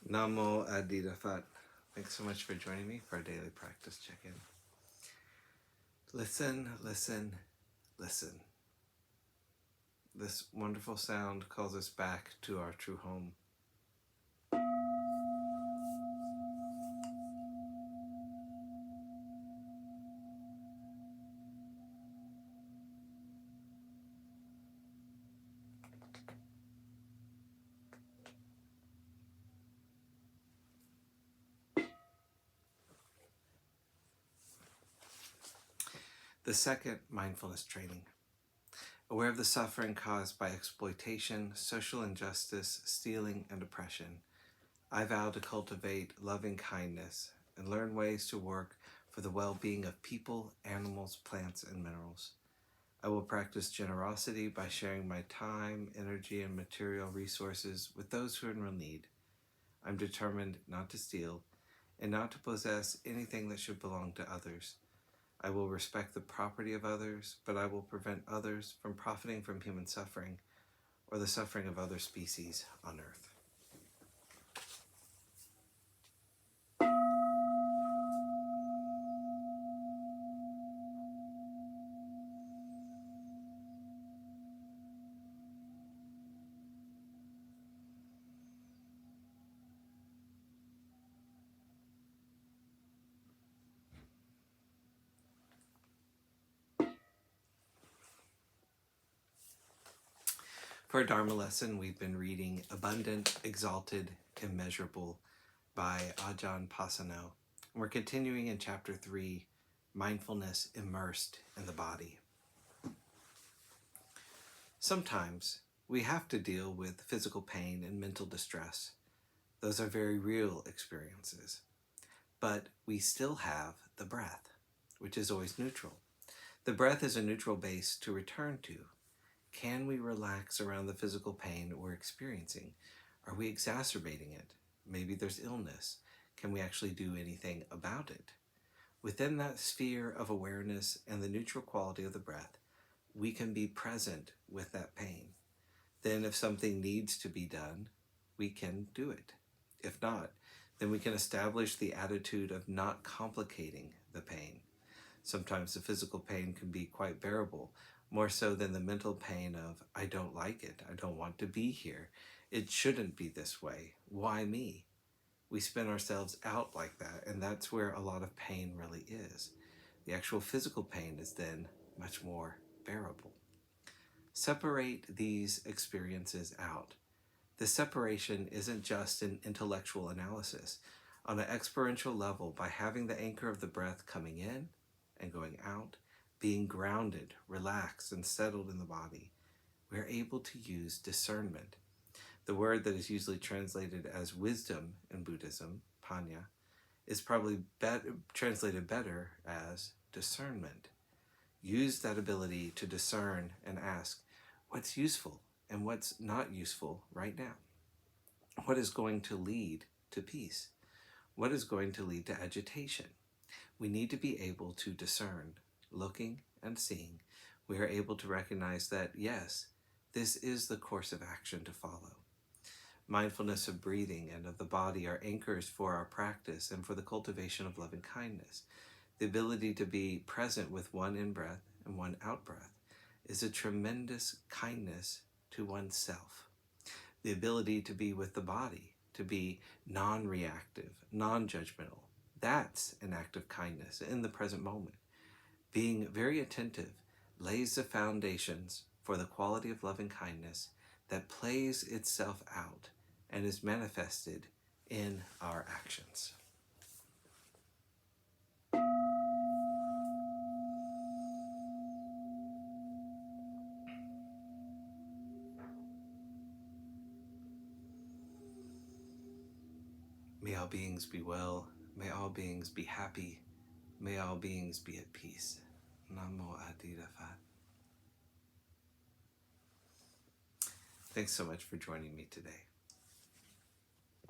Namo Adida Phat. Thanks so much for joining me for our daily practice check-in. Listen, listen, listen. This wonderful sound calls us back to our true home. The second mindfulness training. Aware of the suffering caused by exploitation, social injustice, stealing, and oppression, I vow to cultivate loving kindness and learn ways to work for the well-being of people, animals, plants, and minerals. I will practice generosity by sharing my time, energy, and material resources with those who are in real need. I'm determined not to steal and not to possess anything that should belong to others. I will respect the property of others, but I will prevent others from profiting from human suffering or the suffering of other species on earth. For our Dharma lesson, we've been reading Abundant, Exalted, Immeasurable by Ajahn Pasanno. We're continuing in Chapter 3, Mindfulness Immersed in the Body. Sometimes we have to deal with physical pain and mental distress. Those are very real experiences. But we still have the breath, which is always neutral. The breath is a neutral base to return to. Can we relax around the physical pain we're experiencing? Are we exacerbating it? Maybe there's illness. Can we actually do anything about it? Within that sphere of awareness and the neutral quality of the breath, we can be present with that pain. Then if something needs to be done, we can do it. If not, then we can establish the attitude of not complicating the pain. Sometimes the physical pain can be quite bearable, more so than the mental pain of, I don't like it, I don't want to be here, it shouldn't be this way, why me? We spin ourselves out like that, and that's where a lot of pain really is. The actual physical pain is then much more bearable. Separate these experiences out. The separation isn't just an intellectual analysis. On an experiential level, by having the anchor of the breath coming in and going out, being grounded, relaxed, and settled in the body, we are able to use discernment. The word that is usually translated as wisdom in Buddhism, panya, is probably translated better as discernment. Use that ability to discern and ask, what's useful and what's not useful right now? What is going to lead to peace? What is going to lead to agitation? We need to be able to discern. Looking and seeing, we are able to recognize that, yes, this is the course of action to follow. Mindfulness of breathing and of the body are anchors for our practice and for the cultivation of loving kindness. The ability to be present with one in-breath and one out-breath is a tremendous kindness to oneself. The ability to be with the body, to be non-reactive, non-judgmental, that's an act of kindness in the present moment. Being very attentive lays the foundations for the quality of loving kindness that plays itself out and is manifested in our actions. May all beings be well. May all beings be happy. May all beings be at peace. Namo Adida Phat. Thanks so much for joining me today.